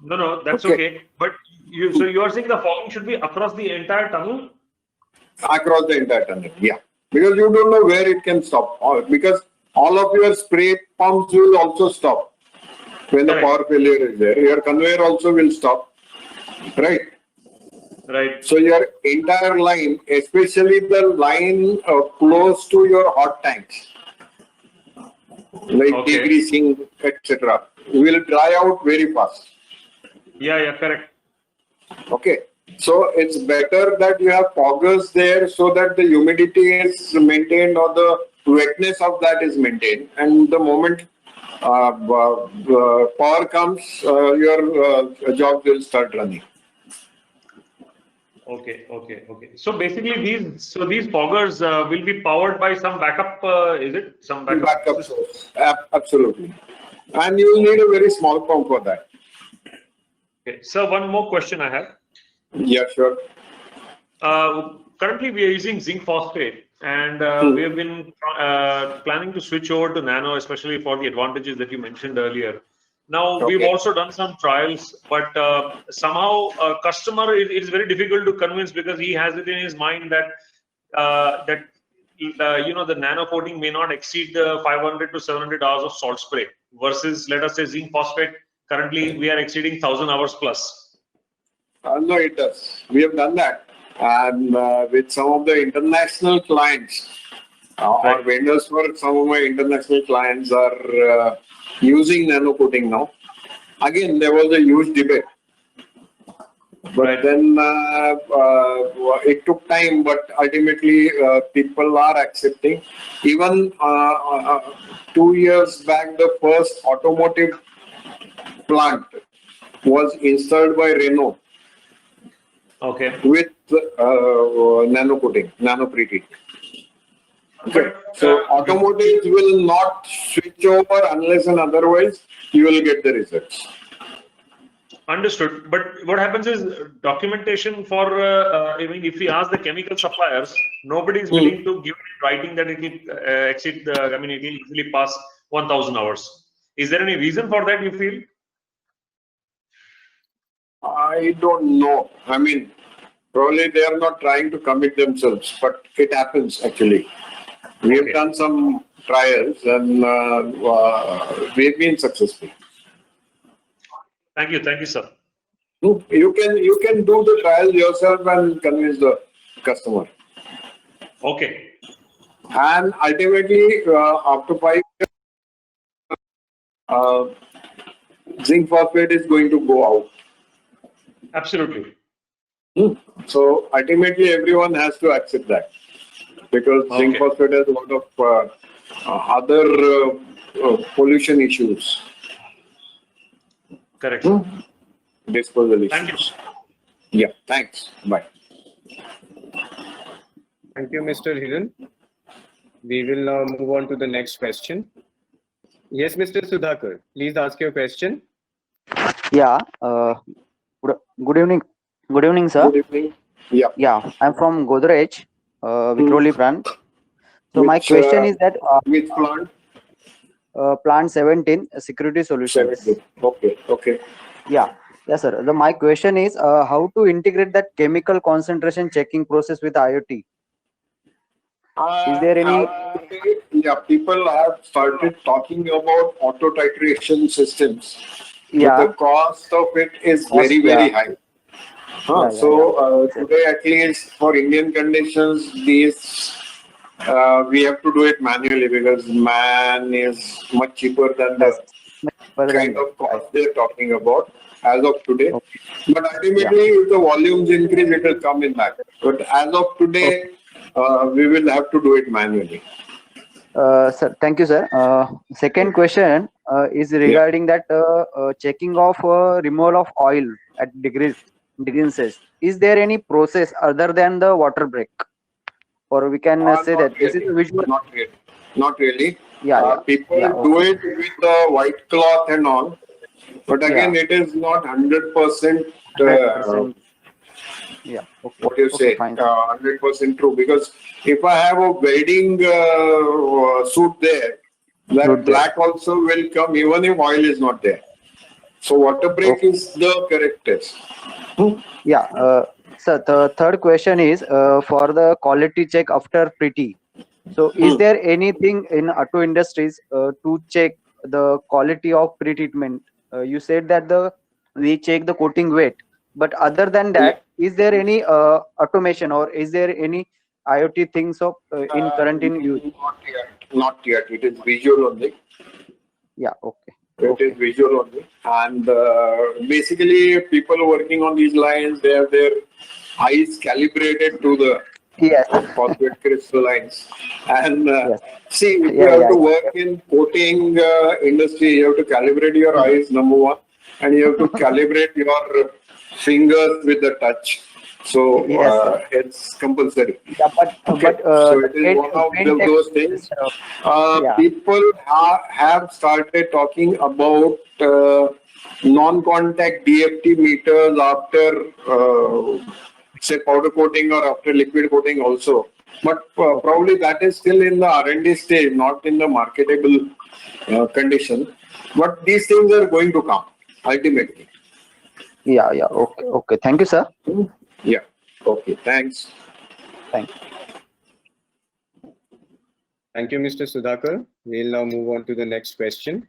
No, that's okay. But you are saying the fogging should be across the entire tunnel? Across the entire tunnel, yeah. Because you don't know where it can stop. Because all of your spray pumps will also stop when the power failure is there. Your conveyor also will stop, right? Right. So your entire line, especially the line close to your hot tanks, like degreasing, etc., will dry out very fast. Yeah, correct. Okay, so it's better that you have foggers there so that the humidity is maintained or the wetness of that is maintained. And the moment power comes, your job will start running. Okay. So basically, these foggers will be powered by some backup. Is it some backup Backup system? source, absolutely. And you will need a very small pump for that. Okay. So one more question I have. Yeah, sure. Currently, we are using zinc phosphate, and we have been planning to switch over to nano, especially for the advantages that you mentioned earlier. Now, we've Okay. also done some trials, but somehow customer, it is very difficult to convince because he has it in his mind that the nano coating may not exceed the 500 to 700 hours of salt spray versus, let us say, zinc phosphate. Currently, we are exceeding 1,000 hours plus. No, it does. We have done that. And with some of the international clients, or Right. vendors for some of my international clients are using nano coating now. Again, there was a huge debate. But Right. then it took time, but ultimately people are accepting. Even 2 years back, the first automotive plant was installed by Renault Okay. with nano coating, nano preheat. Okay. But So automotive will not switch over unless and otherwise you will get the results. understood. But what happens is documentation for, I mean, if we ask the chemical suppliers, nobody is willing to give it in writing that it will exceed the, I mean, it will easily pass 1,000 hours. Is there any reason for that, you feel? I don't know. I mean, probably they are not trying to commit themselves, but it happens actually. We have Okay. done some trials and we've been successful. Thank you, sir. You can do the trial yourself and convince the customer. Okay. And ultimately, after 5 years, zinc phosphate is going to go out. Absolutely. So ultimately, everyone has to accept that because zinc Okay. phosphate has a lot of other pollution issues, Correct, sir. disposal Thank you. issues. Yeah, thanks. Bye. Thank you, Mr. Hiran. We will now move on to the next question. Yes, Mr. Sudhakar, please ask your question. Yeah. Good evening. Good evening, sir. Good evening. Yeah. Yeah, I'm from Godrej, Vikroli branch. So my Which, question is that which plant? plant 17 security solutions. 17. Okay. Okay. Yeah. Yes, sir. My question is how to integrate that chemical concentration checking process with IoT. Is there any? Yeah, people have started talking about auto titration systems, but Yeah. the cost of it is Cost, very, very high. Yeah. So today, at least for Indian conditions, these we have to do it manually because man is much cheaper than the Further than kind that. of cost they're talking about as of today. Okay. But ultimately, if the volumes increase, it will come in that. But as of today, we will have to do it manually. Sir, thank you, sir. Second question is regarding that checking of removal of oil at degrees. Is there any process other than the water break, or we can say Not that this is really. a visual? Not really. Not really. Yeah. People Yeah. do it with the white cloth and all, but again, Yeah. it is not 100%. 100%. Yeah. Okay. What do you Okay. say? Fine. 100% true. Because if I have a welding suit there, that Suit there. black also will come even if oil is not there. So water break Okay. is the correct test. Yeah. Sir, the third question is for the quality check after pretty. So, is there anything in auto industries to check the quality of pre-treatment? You said that we check the coating weight, but other than Yeah. that, is there any automation or is there any IoT things of in current in use? Not yet. Not yet. It is visual only. Yeah. Okay. It is visual only. And basically, people working on these lines, they have their eyes calibrated to the Yes. phosphate crystallines. And Yes. see, if you Yeah, have yeah, to work in coating industry, you have to calibrate your eyes, number one, and you have to calibrate your fingers with the touch. So Yes, sir. it's compulsory. Yeah, Okay, so it is paint, one of paint those things. yeah. People have started talking about non-contact DFT meters after, say, powder coating or after liquid coating also. But probably that is still in the R&D stage, not in the marketable condition. But these things are going to come ultimately. Yeah, yeah. Okay, okay. Thank you, sir. Yeah. Okay. Thanks. Thank you. Thank you, Mr. Sudhakar. We'll now move on to the next question.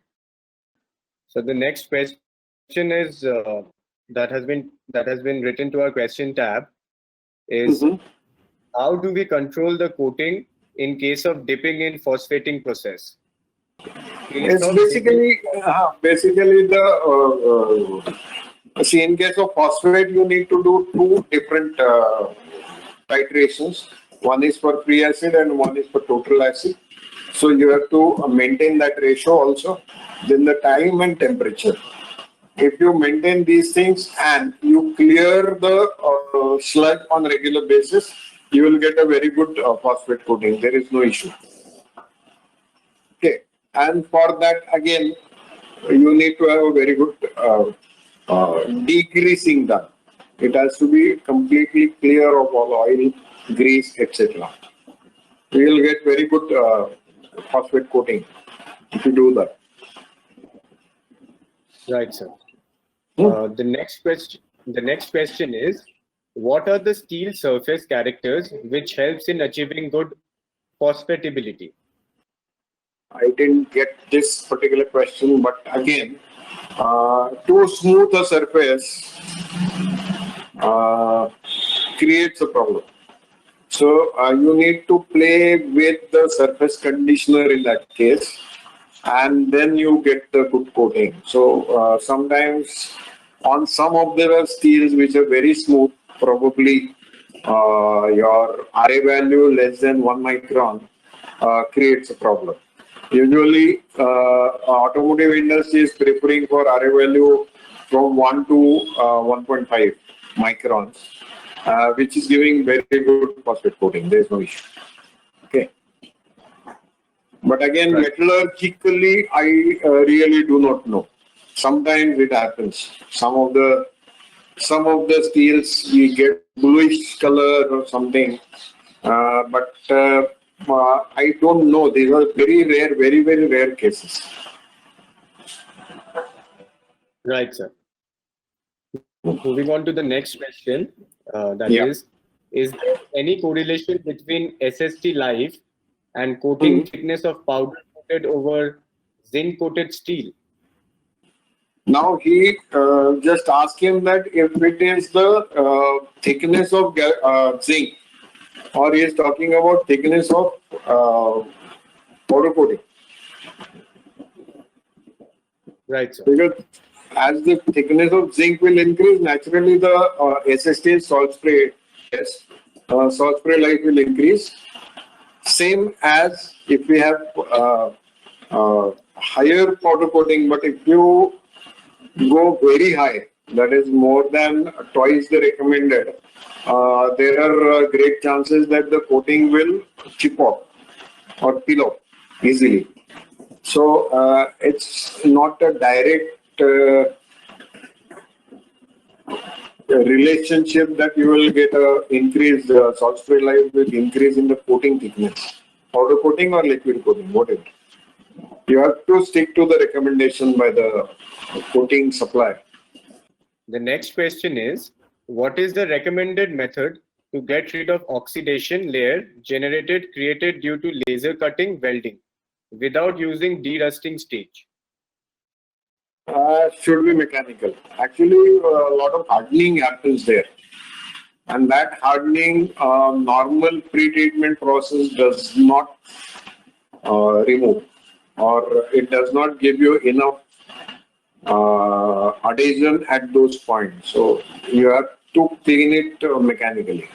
So the next question is that has been written to our question tab is how do we control the coating in case of dipping in phosphating process? It's basically the see, in case of phosphate, you need to do two different titrations. One is for free acid and one is for total acid. So you have to maintain that ratio also. Then the time and temperature. If you maintain these things and you clear the sludge on regular basis, you will get a very good phosphate coating. There is no issue. Okay. And for that, again, you need to have a very good degreasing done. It has to be completely clear of all oil, grease, etc. You will get very good phosphate coating if you do that. Right, sir. The next question is, what are the steel surface characters which helps in achieving good phosphatability? I didn't get this particular question, but again, too smooth a surface creates a problem. So you need to play with the surface conditioner in that case, and then you get the good coating. So sometimes on some of the steels which are very smooth, probably your RA value less than 1 micron creates a problem. Usually, automotive industry is preferring for RA value from 1 to 1.5 microns, which is giving very good phosphate coating. There is no issue. Okay. But again, metallurgically, I really do not know. Sometimes it happens. Some of the steels we get bluish color or something, but I don't know. These are very rare, very, very rare cases. Right, sir. Moving on to the next question, is there any correlation between SST life and coating thickness of powder coated over zinc coated steel? Now he just ask him that if it is the thickness of zinc, or he is talking about thickness of powder coating. Right, sir. Because as the thickness of zinc will increase, naturally the SST salt spray life will increase. Same as if we have higher powder coating, but if you go very high, that is more than twice the recommended, there are great chances that the coating will chip off or peel off easily. So it's not a direct relationship that you will get a increased salt spray life with increase in the coating thickness, powder coating or liquid coating, whatever. You have to stick to the recommendation by the coating supplier. The next question is, what is the recommended method to get rid of oxidation layer created due to laser cutting welding without using de-rusting stage? Should be mechanical. Actually, a lot of hardening happens there. And that hardening, normal pre-treatment process does not remove, or it does not give you enough adhesion at those points. So you have to clean it mechanically.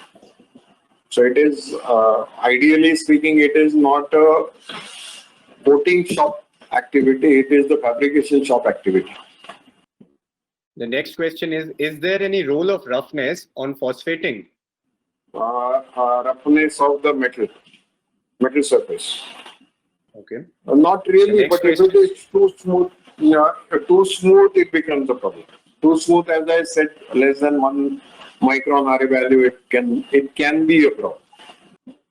So it is, ideally speaking, it is not a coating shop activity, it is the fabrication shop activity. The next question is there any role of roughness on phosphating? Roughness of the metal surface. Okay. Not The really, next but if it is too smooth, it becomes a problem. Too smooth, as I said, less than 1 micron RA value, it can be a problem.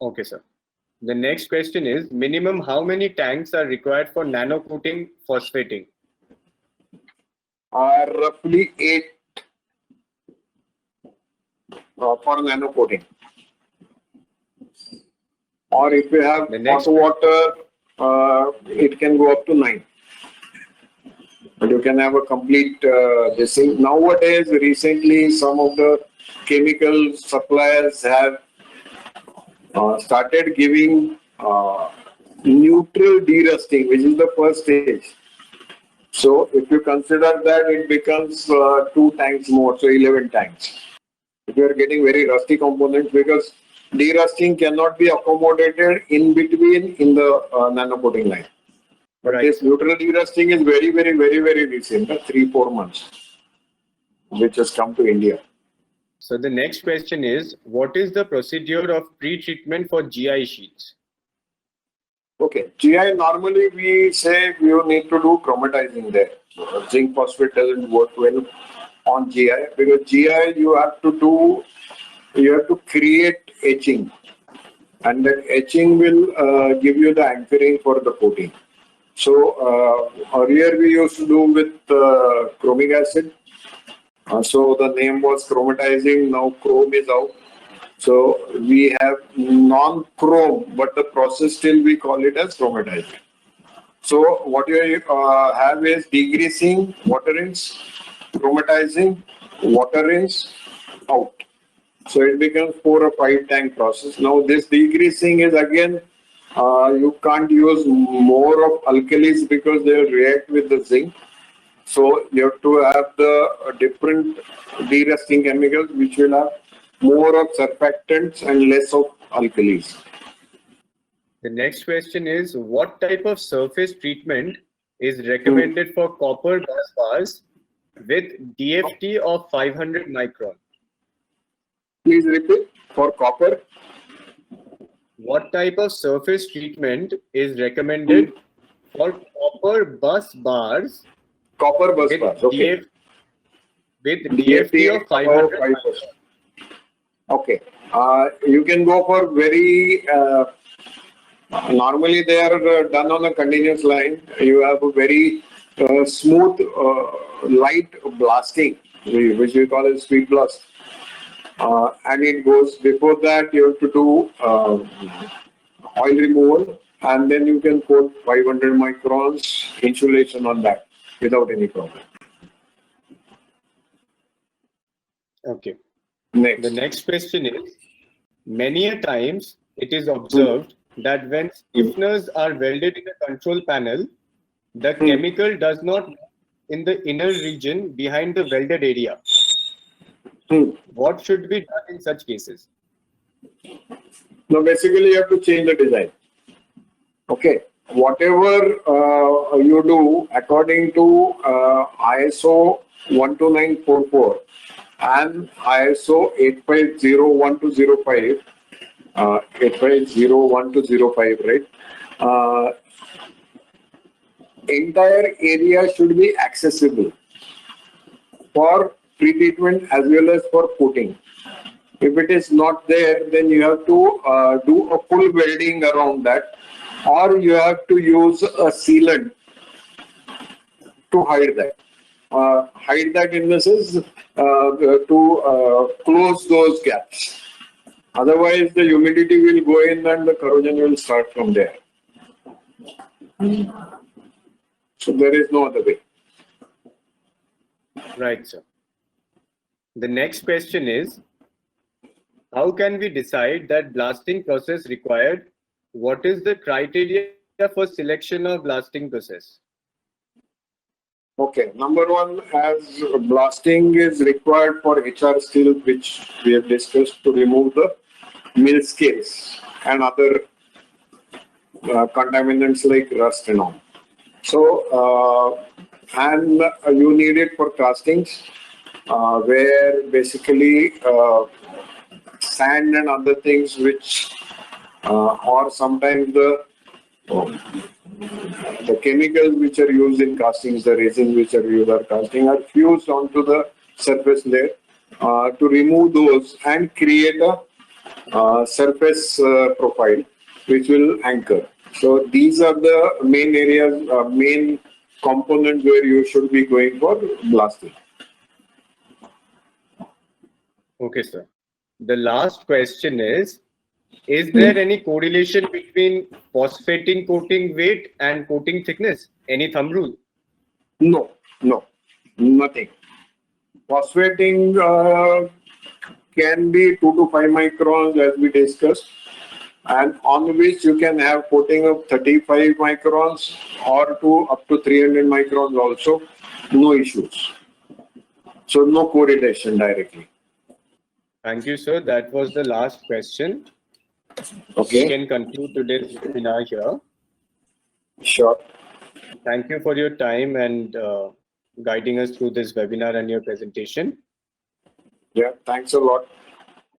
Okay, sir. The next question is minimum how many tanks are required for nano coating phosphating? Roughly 8 for nano coating. Or if you have The next- hot water, it can go up to 9. But you can have a complete this thing. Nowadays, recently, some of the chemical suppliers have started giving neutral derusting, which is the first stage. So if you consider that, it becomes 2 tanks more, so 11 tanks. If you are getting very rusty components, because derusting cannot be accommodated in between in the nano coating line. But Right. this neutral derusting is very, very, very, very recent, 3-4 months, which has come to India. So the next question is what is the procedure of pre-treatment for GI sheets? Okay, GI normally we say you need to do chromatizing there. Zinc phosphate doesn't work well on GI because GI you have to create etching, and that etching will give you the anchoring for the coating. So earlier we used to do with chromic acid. So the name was chromatizing. Now chrome is out. So we have non-chrome, but the process still we call it as chromatizing. So what you have is degreasing, water rinse, chromatizing, water rinse, out. So it becomes 4 or 5 tank process. Now this degreasing is again, you can't use more of alkalis because they react with the zinc. So you have to have the different derusting chemicals which will have more of surfactants and less of alkalis. The next question is what type of surface treatment is recommended for copper bus bars with DFT of 500 micron? Please repeat for copper. What type of surface treatment is recommended for copper bus bars Copper bus with, bars. Okay. DFT of 500 micron? Okay. You can go for very, normally they are done on a continuous line. You have a very smooth, light blasting, which we call as speed blast. And it goes, before that you have to do oil removal, and then you can put 500 microns insulation on that without any problem. Okay. Next. The next question is many a times it is observed that when stiffeners are welded in a control panel, the chemical does not move in the inner region behind the welded area. What should be done in such cases? Now, basically, you have to change the design. Okay. Whatever you do according to ISO 12944 and ISO 8501205, 8501205, right? Entire area should be accessible for pre-treatment as well as for coating. If it is not there, then you have to do a full welding around that, or you have to use a sealant to hide that. Hide that in the sense to close those gaps. Otherwise, the humidity will go in and the corrosion will start from there. So there is no other way. Right, sir. The next question is, how can we decide that blasting process required? What is the criteria for selection of blasting process? Okay, number one, as blasting is required for HR steel, which we have discussed, to remove the mill scales and other contaminants like rust and all. So, and you need it for castings, where basically sand and other things which, or sometimes the chemicals which are used in castings, the resin which are used in casting, are fused onto the surface layer to remove those and create a surface profile which will anchor. So these are the main areas, main components where you should be going for blasting. Okay, sir. The last question is there any correlation between phosphating coating weight and coating thickness? Any thumb rule? No, nothing. Phosphating can be 2 to 5 microns as we discussed, and on which you can have coating of 35 microns or up to 300 microns also, no issues. So no correlation directly. Thank you, sir. That was the last question. We Okay, can conclude today's webinar here. sure. Thank you for your time and guiding us through this webinar and your presentation. Yeah, thanks a lot.